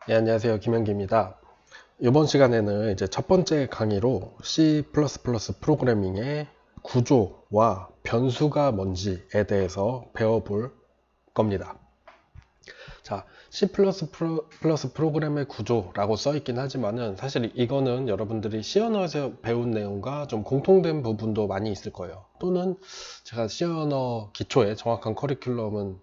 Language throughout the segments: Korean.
네, 안녕하세요. 김현기입니다. 이번 시간에는 이제 첫 번째 강의로 C++ 프로그래밍의 구조와 변수가 뭔지에 대해서 배워볼 겁니다. 자, C++ 프로그램의 구조라고 써 있긴 하지만은 사실 이거는 여러분들이 C 언어에서 배운 내용과 좀 공통된 부분도 많이 있을 거예요. 또는 제가 C 언어 기초에 정확한 커리큘럼은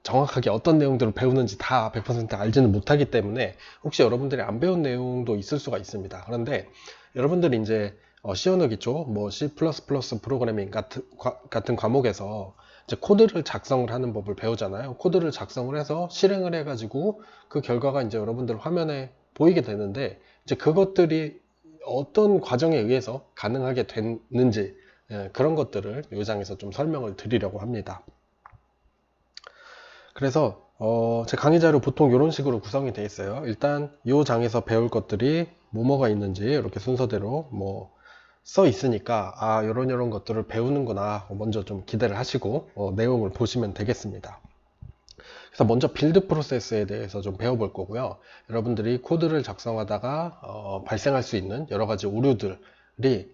정확하게 어떤 내용들을 배우는지 다 100% 알지는 못하기 때문에 혹시 여러분들이 안 배운 내용도 있을 수가 있습니다. 그런데 여러분들이 이제 C 언어 기초, 뭐 C++ 프로그래밍 같은 과목에서 이제 코드를 작성을 하는 법을 배우잖아요. 코드를 작성을 해서 실행을 해가지고 그 결과가 이제 여러분들 화면에 보이게 되는데 이제 그것들이 어떤 과정에 의해서 가능하게 됐는지 그런 것들을 이 장에서 좀 설명을 드리려고 합니다. 그래서 제 강의 자료 보통 이런 식으로 구성이 되어 있어요. 일단 이 장에서 배울 것들이 뭐가 있는지 이렇게 순서대로 뭐 써 있으니까 이런 것들을 배우는구나 먼저 좀 기대를 하시고 내용을 보시면 되겠습니다. 그래서 먼저 빌드 프로세스에 대해서 좀 배워볼 거고요. 여러분들이 코드를 작성하다가 발생할 수 있는 여러 가지 오류들이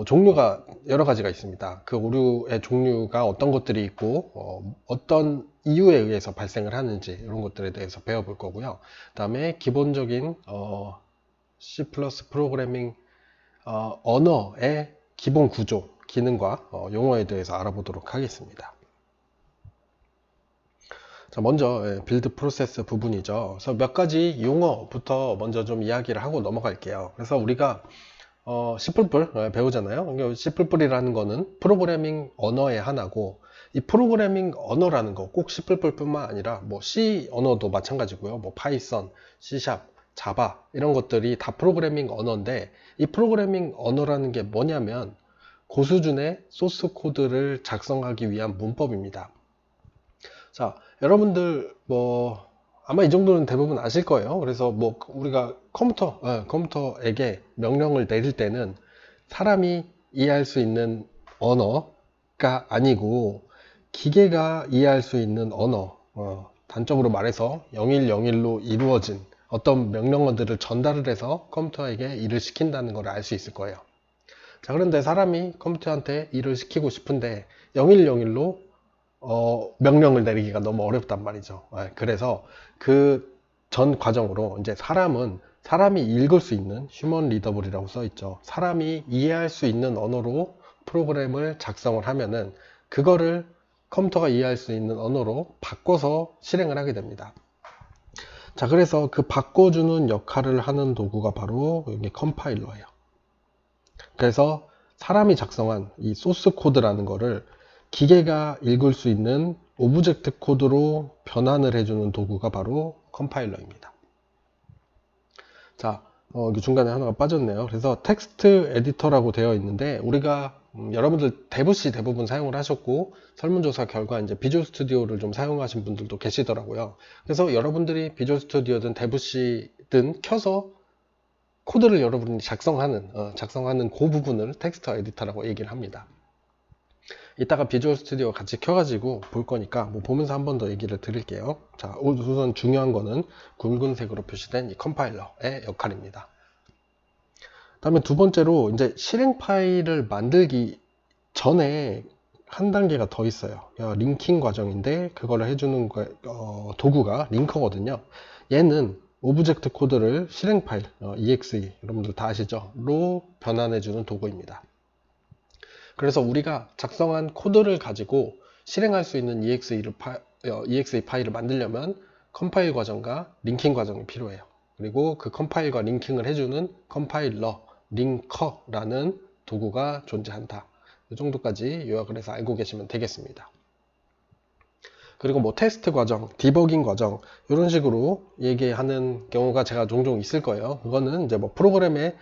종류가 여러 가지가 있습니다. 그 오류의 종류가 어떤 것들이 있고 어떤 이유에 의해서 발생을 하는지 이런 것들에 대해서 배워볼 거고요. 그 다음에 기본적인 C++ 프로그래밍 언어의 기본 구조, 기능과 용어에 대해서 알아보도록 하겠습니다. 자, 먼저 빌드 프로세스 부분이죠. 그래서 몇 가지 용어부터 먼저 좀 이야기를 하고 넘어갈게요. 그래서 우리가 C++ 배우잖아요. C++이라는 거는 프로그래밍 언어의 하나고 이 프로그래밍 언어라는 거 꼭 C++뿐만 아니라 뭐 C 언어도 마찬가지고요. 뭐 파이썬, C#, 자바 이런 것들이 다 프로그래밍 언어인데 이 프로그래밍 언어라는 게 뭐냐면 고수준의 소스 코드를 작성하기 위한 문법입니다. 자, 여러분들 뭐 아마 이 정도는 대부분 아실 거예요. 그래서 뭐 우리가 컴퓨터에게 명령을 내릴 때는 사람이 이해할 수 있는 언어가 아니고 기계가 이해할 수 있는 언어, 단적으로 말해서 0101로 이루어진 어떤 명령어들을 전달을 해서 컴퓨터에게 일을 시킨다는 걸 알 수 있을 거예요. 자, 그런데 사람이 컴퓨터한테 일을 시키고 싶은데 0101로 명령을 내리기가 너무 어렵단 말이죠. 그래서 그 전 과정으로 이제 사람이 읽을 수 있는 휴먼 리더블이라고 써 있죠. 사람이 이해할 수 있는 언어로 프로그램을 작성을 하면은 그거를 컴퓨터가 이해할 수 있는 언어로 바꿔서 실행을 하게 됩니다. 자, 그래서 그 바꿔주는 역할을 하는 도구가 바로 여기 컴파일러예요. 그래서 사람이 작성한 이 소스 코드라는 거를 기계가 읽을 수 있는 오브젝트 코드로 변환을 해주는 도구가 바로 컴파일러입니다. 자, 여기 중간에 하나가 빠졌네요. 그래서 텍스트 에디터라고 되어 있는데 우리가 여러분들 대부시 대부분 사용을 하셨고 설문조사 결과 이제 비주얼 스튜디오를 좀 사용하신 분들도 계시더라고요. 그래서 여러분들이 비주얼 스튜디오든 대부시든 켜서 코드를 여러분이 작성하는 그 부분을 텍스트 에디터라고 얘기를 합니다. 이따가 비주얼 스튜디오 같이 켜가지고 볼 거니까 뭐 보면서 한 번 더 얘기를 드릴게요. 자, 우선 중요한 거는 굵은색으로 표시된 이 컴파일러의 역할입니다. 다음에 두 번째로 이제 실행 파일을 만들기 전에 한 단계가 더 있어요. 링킹 과정인데 그거를 해주는 도구가 링커거든요. 얘는 오브젝트 코드를 실행 파일, exe 여러분들 다 아시죠? 로 변환해주는 도구입니다. 그래서 우리가 작성한 코드를 가지고 실행할 수 있는 exe 파일을 만들려면 컴파일 과정과 링킹 과정이 필요해요. 그리고 그 컴파일과 링킹을 해주는 컴파일러, 링커라는 도구가 존재한다. 이 정도까지 요약을 해서 알고 계시면 되겠습니다. 그리고 뭐 테스트 과정, 디버깅 과정 이런 식으로 얘기하는 경우가 제가 종종 있을 거예요. 그거는 이제 뭐 프로그램에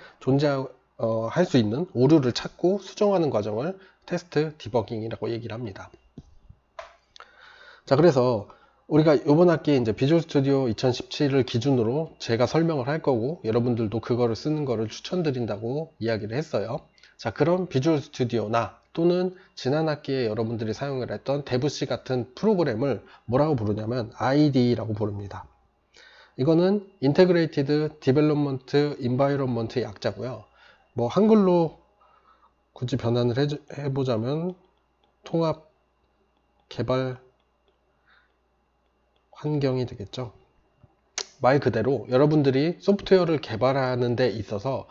할 수 있는 오류를 찾고 수정하는 과정을 테스트 디버깅이라고 얘기를 합니다. 자, 그래서 우리가 이번 학기에 이제 비주얼 스튜디오 2017을 기준으로 제가 설명을 할 거고 여러분들도 그거를 쓰는 거를 추천드린다고 이야기를 했어요. 자, 그럼 비주얼 스튜디오나 또는 지난 학기에 여러분들이 사용을 했던 데브C 같은 프로그램을 뭐라고 부르냐면 IDE라고 부릅니다. 이거는 Integrated Development Environment 약자고요. 뭐 한글로 굳이 변환을 해보자면 통합 개발 환경이 되겠죠. 말 그대로 여러분들이 소프트웨어를 개발하는 데 있어서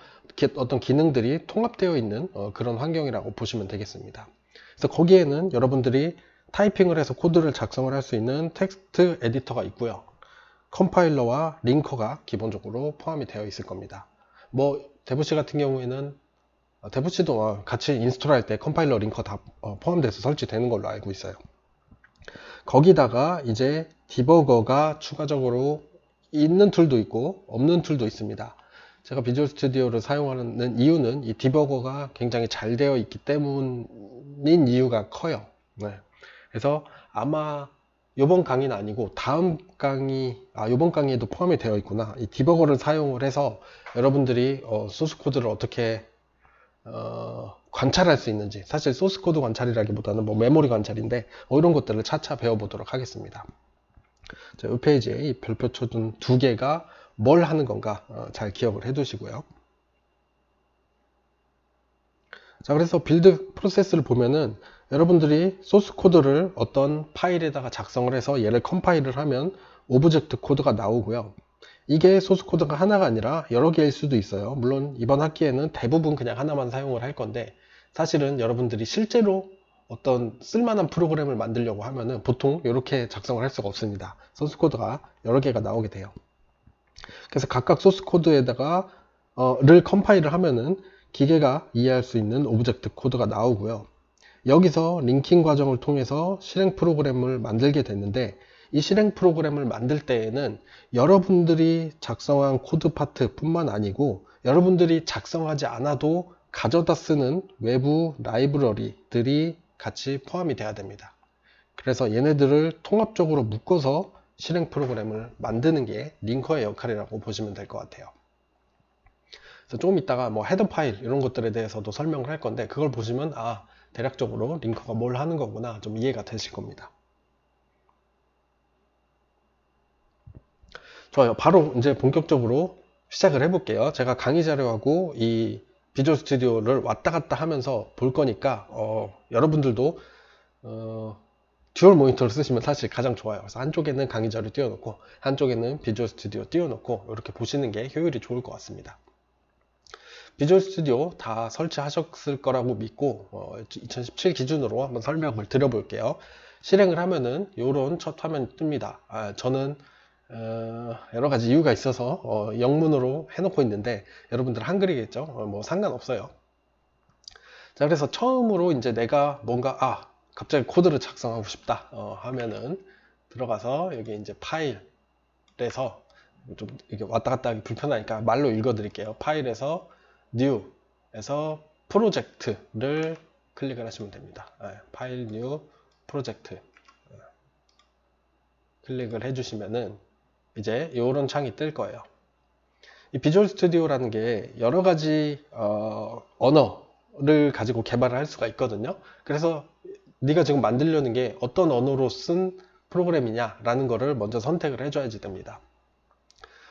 어떤 기능들이 통합되어 있는 그런 환경이라고 보시면 되겠습니다. 그래서 거기에는 여러분들이 타이핑을 해서 코드를 작성을 할 수 있는 텍스트 에디터가 있고요. 컴파일러와 링커가 기본적으로 포함이 되어 있을 겁니다. 뭐 데브C 같은 경우에는 데브C도 같이 인스톨 할 때 컴파일러 링커 다 포함돼서 설치되는 걸로 알고 있어요. 거기다가 이제 디버거가 추가적으로 있는 툴도 있고 없는 툴도 있습니다. 제가 비주얼 스튜디오를 사용하는 이유는 이 디버거가 굉장히 잘 되어 있기 때문인 이유가 커요. 네. 그래서 아마 이번 강의는 아니고 다음 강의, 이번 강의에도 포함이 되어 있구나. 이 디버거를 사용을 해서 여러분들이 소스 코드를 어떻게 관찰할 수 있는지, 사실 소스 코드 관찰이라기보다는 뭐 메모리 관찰인데 이런 것들을 차차 배워보도록 하겠습니다. 자, 이 페이지에 이 별표 쳐둔 두 개가 뭘 하는 건가 잘 기억을 해 두시고요. 자, 그래서 빌드 프로세스를 보면은 여러분들이 소스 코드를 어떤 파일에다가 작성을 해서 얘를 컴파일을 하면 오브젝트 코드가 나오고요. 이게 소스 코드가 하나가 아니라 여러 개일 수도 있어요. 물론 이번 학기에는 대부분 그냥 하나만 사용을 할 건데, 사실은 여러분들이 실제로 어떤 쓸만한 프로그램을 만들려고 하면은 보통 이렇게 작성을 할 수가 없습니다. 소스 코드가 여러 개가 나오게 돼요. 그래서 각각 소스 코드에다가 를 컴파일을 하면은 기계가 이해할 수 있는 오브젝트 코드가 나오고요. 여기서 링킹 과정을 통해서 실행 프로그램을 만들게 됐는데, 이 실행 프로그램을 만들 때에는 여러분들이 작성한 코드 파트 뿐만 아니고 여러분들이 작성하지 않아도 가져다 쓰는 외부 라이브러리들이 같이 포함이 돼야 됩니다. 그래서 얘네들을 통합적으로 묶어서 실행 프로그램을 만드는 게 링커의 역할이라고 보시면 될 것 같아요. 그래서 조금 이따가 뭐 헤더 파일 이런 것들에 대해서도 설명을 할 건데, 그걸 보시면 대략적으로 링커가 뭘 하는 거구나 좀 이해가 되실 겁니다. 좋아요. 바로 이제 본격적으로 시작을 해볼게요. 제가 강의 자료하고 이 비주얼 스튜디오를 왔다 갔다 하면서 볼 거니까 여러분들도 듀얼 모니터를 쓰시면 사실 가장 좋아요. 그래서 한쪽에는 강의 자료 띄워놓고 한쪽에는 비주얼 스튜디오 띄워놓고 이렇게 보시는 게 효율이 좋을 것 같습니다. 비주얼 스튜디오 다 설치하셨을 거라고 믿고 2017 기준으로 한번 설명을 드려볼게요. 실행을 하면은 이런 첫 화면이 뜹니다. 저는 여러 가지 이유가 있어서 영문으로 해놓고 있는데 여러분들 한글이겠죠? 뭐 상관없어요. 자, 그래서 처음으로 이제 내가 뭔가 갑자기 코드를 작성하고 싶다 하면은 들어가서 여기 이제 파일에서 좀 이게 왔다 갔다 하기 불편하니까 말로 읽어 드릴게요. 파일에서 New에서 프로젝트를 클릭을 하시면 됩니다. 파일 New 프로젝트 클릭을 해주시면은 이제 이런 창이 뜰 거예요. 이 비주얼 스튜디오라는 게 여러 가지 언어를 가지고 개발을 할 수가 있거든요. 그래서 네가 지금 만들려는 게 어떤 언어로 쓴 프로그램이냐 라는 거를 먼저 선택을 해줘야지 됩니다.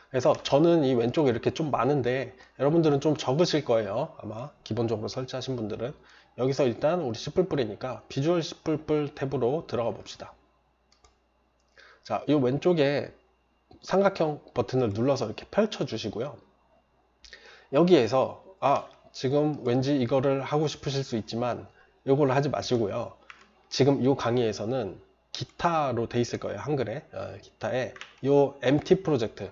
그래서 저는 이 왼쪽에 이렇게 좀 많은데 여러분들은 좀 적으실 거예요. 아마 기본적으로 설치하신 분들은. 여기서 일단 우리 C++이니까 비주얼 C++ 탭으로 들어가 봅시다. 자, 이 왼쪽에 삼각형 버튼을 눌러서 이렇게 펼쳐 주시고요. 여기에서 지금 왠지 이거를 하고 싶으실 수 있지만 이걸 하지 마시고요. 지금 이 강의에서는 기타로 돼 있을 거예요. 한글에 기타에 이 empty 프로젝트,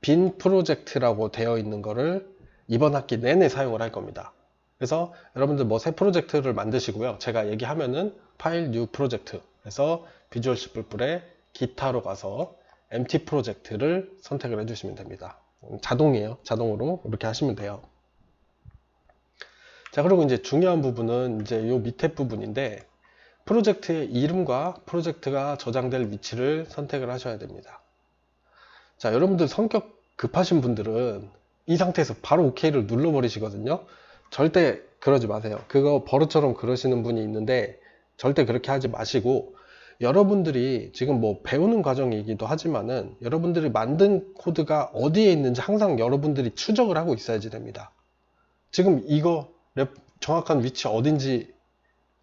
빈 프로젝트라고 되어 있는 거를 이번 학기 내내 사용을 할 겁니다. 그래서 여러분들 뭐 새 프로젝트를 만드시고요. 제가 얘기하면은 파일 뉴 프로젝트 그래서 비주얼 C++에 기타로 가서 empty 프로젝트를 선택을 해주시면 됩니다. 자동이에요. 자동으로 이렇게 하시면 돼요. 자, 그리고 이제 중요한 부분은 이제 요 밑에 부분인데 프로젝트의 이름과 프로젝트가 저장될 위치를 선택을 하셔야 됩니다. 자, 여러분들 성격 급하신 분들은 이 상태에서 바로 OK를 눌러버리시거든요. 절대 그러지 마세요. 그거 버릇처럼 그러시는 분이 있는데 절대 그렇게 하지 마시고 여러분들이 지금 뭐 배우는 과정이기도 하지만은 여러분들이 만든 코드가 어디에 있는지 항상 여러분들이 추적을 하고 있어야지 됩니다. 지금 이거 정확한 위치 어딘지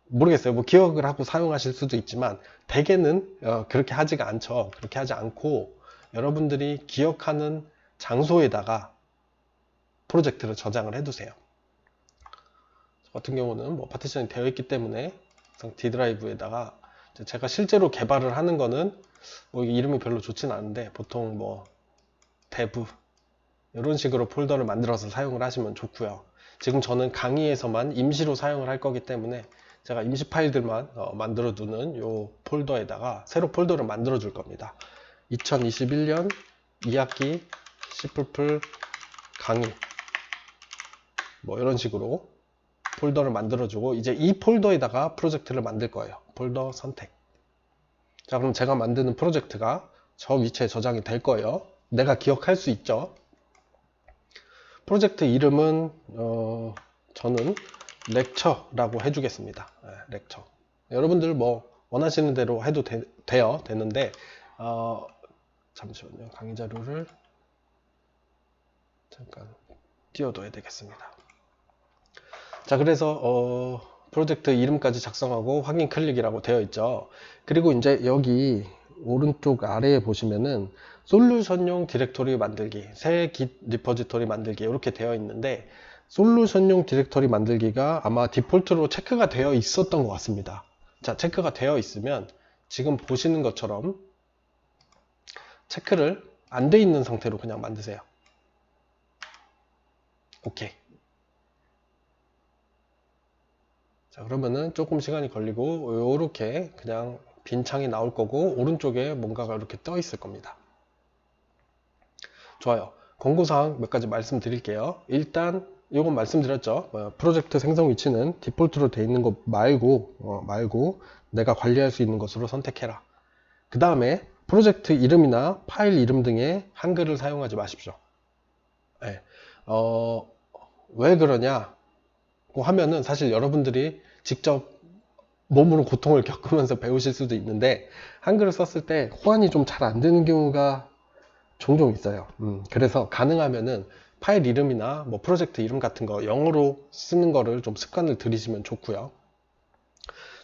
모르겠어요. 뭐 기억을 하고 사용하실 수도 있지만 대개는 그렇게 하지가 않죠. 그렇게 하지 않고 여러분들이 기억하는 장소에다가 프로젝트를 저장을 해두세요. 저 같은 경우는 뭐 파티션이 되어 있기 때문에 D 드라이브에다가 제가 실제로 개발을 하는 거는 뭐 이름이 별로 좋진 않은데 보통 뭐 dev 이런 식으로 폴더를 만들어서 사용을 하시면 좋고요. 지금 저는 강의에서만 임시로 사용을 할 거기 때문에 제가 임시 파일들만 만들어 두는 요 폴더에다가 새로 폴더를 만들어 줄 겁니다. 2021년 2학기 C++ 강의 뭐 이런 식으로 폴더를 만들어 주고 이제 이 폴더에다가 프로젝트를 만들 거예요. 폴더 선택. 자, 그럼 제가 만드는 프로젝트가 저 위치에 저장이 될 거예요. 내가 기억할 수 있죠. 프로젝트 이름은 저는 렉처라고 해주겠습니다. 렉처. 여러분들 뭐 원하시는 대로 해도 되는데 잠시만요. 강의 자료를 잠깐 띄워둬야 되겠습니다. 자, 그래서 프로젝트 이름까지 작성하고 확인 클릭이라고 되어 있죠. 그리고 이제 여기 오른쪽 아래에 보시면은 솔루션용 디렉토리 만들기, 새 깃 리포지토리 만들기 이렇게 되어 있는데 솔루션용 디렉토리 만들기가 아마 디폴트로 체크가 되어 있었던 것 같습니다. 자, 체크가 되어 있으면 지금 보시는 것처럼 체크를 안 돼 있는 상태로 그냥 만드세요. 오케이. 자, 그러면은 조금 시간이 걸리고 이렇게 그냥 빈 창이 나올 거고 오른쪽에 뭔가가 이렇게 떠 있을 겁니다. 좋아요. 권고사항 몇 가지 말씀드릴게요. 일단 이건 말씀드렸죠. 프로젝트 생성 위치는 디폴트로 되어 있는 것 말고 내가 관리할 수 있는 것으로 선택해라. 그 다음에 프로젝트 이름이나 파일 이름 등의 한글을 사용하지 마십시오. 네. 왜 그러냐고 하면은 사실 여러분들이 직접 몸으로 고통을 겪으면서 배우실 수도 있는데 한글을 썼을 때 호환이 좀 잘 안 되는 경우가 종종 있어요. 그래서 가능하면은 파일 이름이나 뭐 프로젝트 이름 같은 거 영어로 쓰는 거를 좀 습관을 들이시면 좋고요.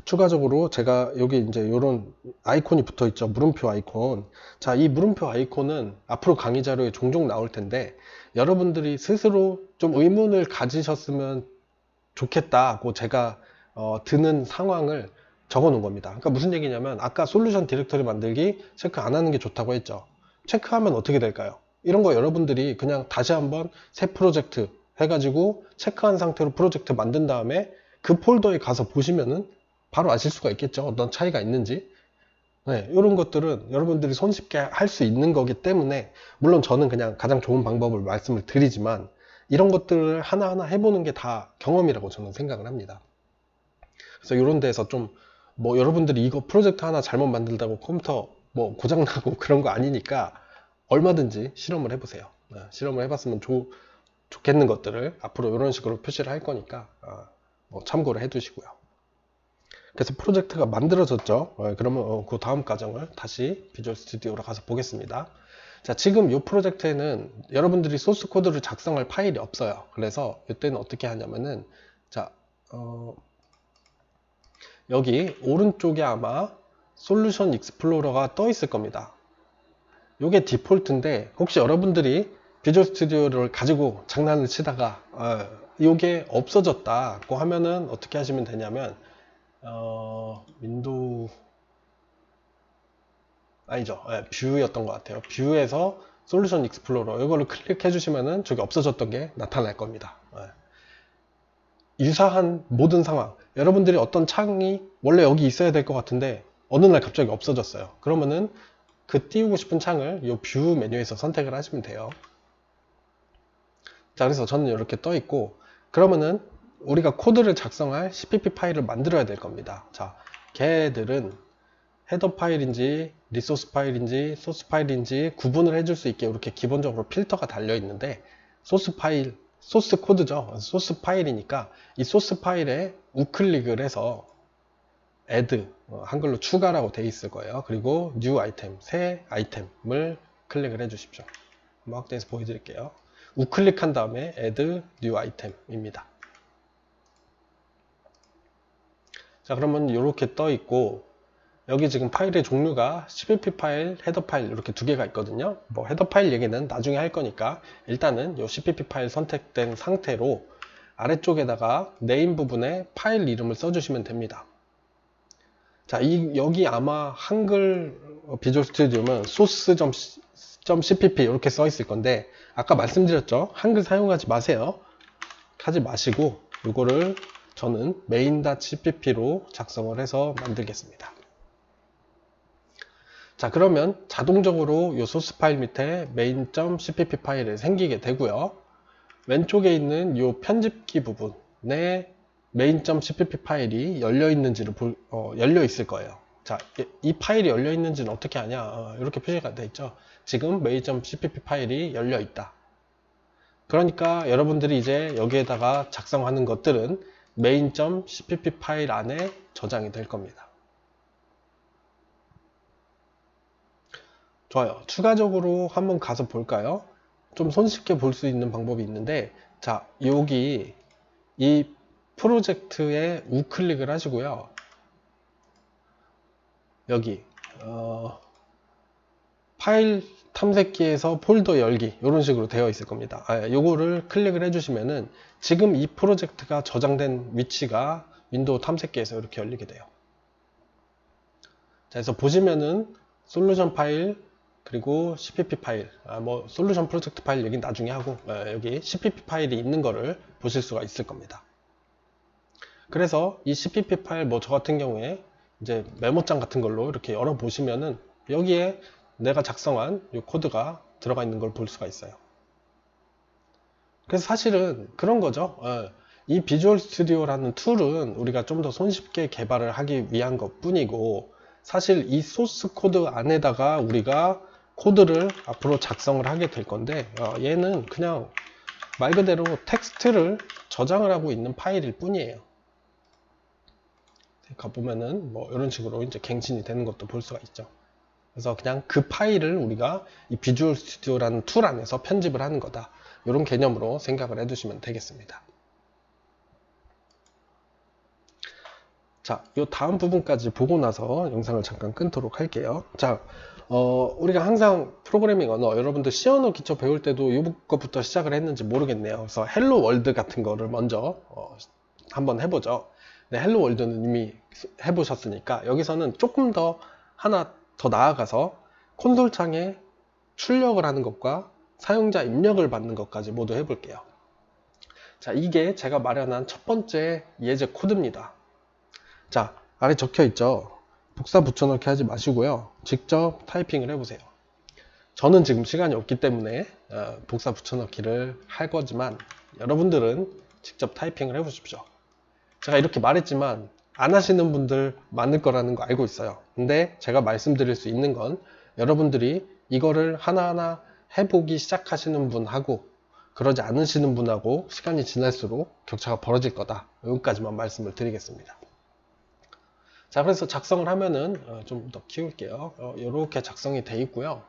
추가적으로 제가 여기 이제 이런 아이콘이 붙어 있죠. 물음표 아이콘. 자, 이 물음표 아이콘은 앞으로 강의 자료에 종종 나올 텐데 여러분들이 스스로 좀 의문을 가지셨으면 좋겠다고 제가 드는 상황을 적어 놓은 겁니다. 그러니까 무슨 얘기냐면 아까 솔루션 디렉터리 만들기 체크 안 하는 게 좋다고 했죠. 체크하면 어떻게 될까요? 이런 거 여러분들이 그냥 다시 한번 새 프로젝트 해가지고 체크한 상태로 프로젝트 만든 다음에 그 폴더에 가서 보시면은 바로 아실 수가 있겠죠. 어떤 차이가 있는지. 네, 이런 것들은 여러분들이 손쉽게 할 수 있는 거기 때문에 물론 저는 그냥 가장 좋은 방법을 말씀을 드리지만 이런 것들을 하나하나 해보는 게 다 경험이라고 저는 생각을 합니다. 그래서 이런 데서 좀 뭐 여러분들이 이거 프로젝트 하나 잘못 만들다고 컴퓨터 뭐 고장나고 그런 거 아니니까 얼마든지 실험을 해보세요. 실험을 해봤으면 좋겠는 것들을 앞으로 이런 식으로 표시를 할 거니까 뭐 참고를 해두시고요. 그래서 프로젝트가 만들어졌죠. 그러면 그 다음 과정을 다시 비주얼 스튜디오로 가서 보겠습니다. 자, 지금 이 프로젝트에는 여러분들이 소스 코드를 작성할 파일이 없어요. 그래서 이때는 어떻게 하냐면은 자, 여기 오른쪽에 아마 솔루션 익스플로러가 떠 있을 겁니다. 이게 디폴트인데 혹시 여러분들이 비주얼 스튜디오를 가지고 장난을 치다가 이게 없어졌다고 하면은 어떻게 하시면 되냐면 윈도우 아니죠. 뷰였던 것 같아요. 뷰에서 솔루션 익스플로러 이거를 클릭해 주시면은 저기 없어졌던 게 나타날 겁니다. 유사한 모든 상황 여러분들이 어떤 창이 원래 여기 있어야 될 것 같은데 어느 날 갑자기 없어졌어요. 그러면은 그 띄우고 싶은 창을 이 뷰 메뉴에서 선택을 하시면 돼요. 자, 그래서 저는 이렇게 떠 있고 그러면은 우리가 코드를 작성할 CPP 파일을 만들어야 될 겁니다. 자, 걔들은 헤더 파일인지 리소스 파일인지 소스 파일인지 구분을 해줄 수 있게 이렇게 기본적으로 필터가 달려 있는데 소스 파일, 소스 코드죠. 소스 파일이니까 이 소스 파일에 우클릭을 해서 add 한글로 추가라고 되어 있을 거예요. 그리고 new item 새 아이템을 클릭을 해 주십시오. 한번 확대해서 보여드릴게요. 우클릭한 다음에 add new item입니다. 자, 그러면 이렇게 떠 있고 여기 지금 파일의 종류가 cpp 파일, 헤더 파일 이렇게 두 개가 있거든요. 뭐 헤더 파일 얘기는 나중에 할 거니까 일단은 이 cpp 파일 선택된 상태로 아래쪽에다가 네임 부분에 파일 이름을 써주시면 됩니다. 자, 여기 아마 한글 비주얼 스튜디오면 source.cpp 이렇게 써 있을 건데 아까 말씀드렸죠. 한글 사용하지 마세요. 하지 마시고 이거를 저는 main.cpp로 작성을 해서 만들겠습니다. 자, 그러면 자동적으로 이 소스 파일 밑에 main.cpp 파일이 생기게 되고요. 왼쪽에 있는 이 편집기 부분에 main.cpp 파일이 열려 있는지를 열려 있을 거예요. 자, 이 파일이 열려 있는지는 어떻게 하냐? 이렇게 표시가 되어 있죠. 지금 main.cpp 파일이 열려 있다. 그러니까 여러분들이 이제 여기에다가 작성하는 것들은 main.cpp 파일 안에 저장이 될 겁니다. 좋아요. 추가적으로 한번 가서 볼까요? 좀 손쉽게 볼 수 있는 방법이 있는데, 자, 여기 이 프로젝트에 우클릭을 하시고요. 여기 파일 탐색기에서 폴더 열기 이런 식으로 되어 있을 겁니다. 요거를 클릭을 해주시면은 지금 이 프로젝트가 저장된 위치가 윈도우 탐색기에서 이렇게 열리게 돼요. 자, 그래서 보시면은 솔루션 파일 그리고 cpp 파일, 뭐 솔루션 프로젝트 파일 얘기는 나중에 하고 여기 cpp 파일이 있는 거를 보실 수가 있을 겁니다. 그래서 이 cpp 파일 뭐 저 같은 경우에 이제 메모장 같은 걸로 이렇게 열어 보시면은 여기에 내가 작성한 이 코드가 들어가 있는 걸 볼 수가 있어요. 그래서 사실은 그런 거죠. 이 비주얼 스튜디오라는 툴은 우리가 좀 더 손쉽게 개발을 하기 위한 것 뿐이고 사실 이 소스 코드 안에다가 우리가 코드를 앞으로 작성을 하게 될 건데 얘는 그냥 말 그대로 텍스트를 저장을 하고 있는 파일일 뿐이에요. 가보면은 뭐 이런 식으로 이제 갱신이 되는 것도 볼 수가 있죠. 그래서 그냥 그 파일을 우리가 이 비주얼 스튜디오라는 툴 안에서 편집을 하는 거다. 이런 개념으로 생각을 해두시면 되겠습니다. 자, 이 다음 부분까지 보고 나서 영상을 잠깐 끊도록 할게요. 자, 우리가 항상 프로그래밍 언어, 여러분들 C 언어 기초 배울 때도 이것부터 시작을 했는지 모르겠네요. 그래서 헬로 월드 같은 거를 먼저 한번 해보죠. 네, 헬로 월드는 이미 해보셨으니까 여기서는 조금 더 하나 더 나아가서 콘솔 창에 출력을 하는 것과 사용자 입력을 받는 것까지 모두 해볼게요. 자, 이게 제가 마련한 첫 번째 예제 코드입니다. 자, 아래 적혀 있죠. 복사 붙여넣기 하지 마시고요. 직접 타이핑을 해보세요. 저는 지금 시간이 없기 때문에 복사 붙여넣기를 할 거지만 여러분들은 직접 타이핑을 해보십시오. 제가 이렇게 말했지만 안 하시는 분들 많을 거라는 거 알고 있어요. 근데 제가 말씀드릴 수 있는 건 여러분들이 이거를 하나하나 해보기 시작하시는 분하고 그러지 않으시는 분하고 시간이 지날수록 격차가 벌어질 거다. 여기까지만 말씀을 드리겠습니다. 자, 그래서 작성을 하면은 좀 더 키울게요. 이렇게 작성이 돼 있고요.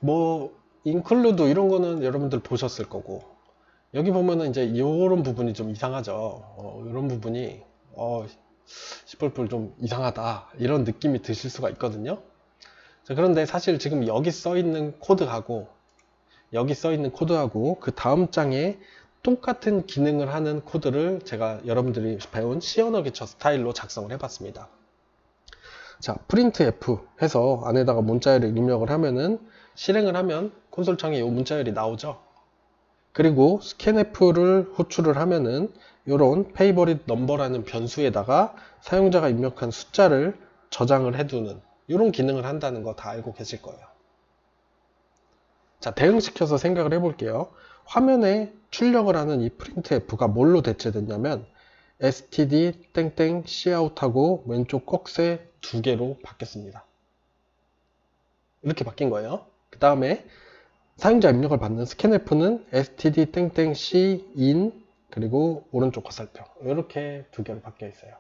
뭐 include 이런 거는 여러분들 보셨을 거고 여기 보면은 이제 이런 부분이 좀 이상하죠. 이런 부분이 시뻘뿔 좀 이상하다 이런 느낌이 드실 수가 있거든요. 자, 그런데 사실 지금 여기 써 있는 코드하고 여기 써 있는 코드하고 그 다음 장에 똑같은 기능을 하는 코드를 제가 여러분들이 배운 C 언어 기초 스타일로 작성을 해봤습니다. 자, printf 해서 안에다가 문자열을 입력을 하면은 실행을 하면 콘솔 창에 이 문자열이 나오죠. 그리고 scanf를 호출을 하면은 이런 favorite number라는 변수에다가 사용자가 입력한 숫자를 저장을 해두는 이런 기능을 한다는 거 다 알고 계실 거예요. 자, 대응시켜서 생각을 해볼게요. 화면에 출력을 하는 이 printf가 뭘로 대체됐냐면 std cout하고 왼쪽 꺽쇠 두 개로 바뀌었습니다. 이렇게 바뀐 거예요. 그 다음에 사용자 입력을 받는 scanf는 std cin 그리고 오른쪽 화살표 이렇게 두 개로 바뀌어 있어요.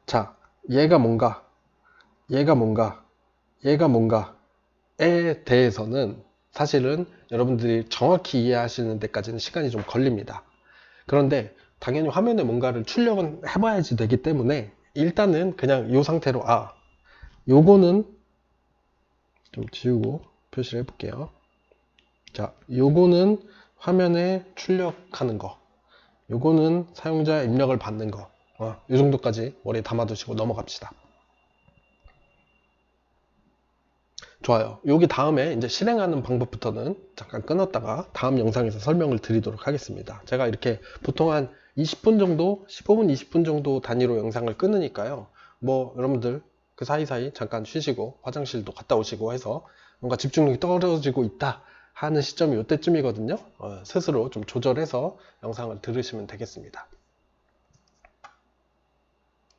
자, 얘가 뭔가, 얘가 뭔가, 얘가 뭔가에 대해서는 사실은 여러분들이 정확히 이해하시는 데까지는 시간이 좀 걸립니다. 그런데 당연히 화면에 뭔가를 출력은 해봐야지 되기 때문에 일단은 그냥 이 상태로, 요거는 좀 지우고 표시를 해볼게요. 자, 요거는 화면에 출력하는 거, 요거는 사용자 입력을 받는 거, 요 정도까지 머리에 담아두시고 넘어갑시다. 좋아요. 여기 다음에 이제 실행하는 방법부터는 잠깐 끊었다가 다음 영상에서 설명을 드리도록 하겠습니다. 제가 이렇게 보통 한 20분 정도, 15분, 20분 정도 단위로 영상을 끊으니까요. 뭐 여러분들 그 사이사이 잠깐 쉬시고 화장실도 갔다 오시고 해서 뭔가 집중력이 떨어지고 있다 하는 시점이 이때쯤이거든요. 스스로 좀 조절해서 영상을 들으시면 되겠습니다.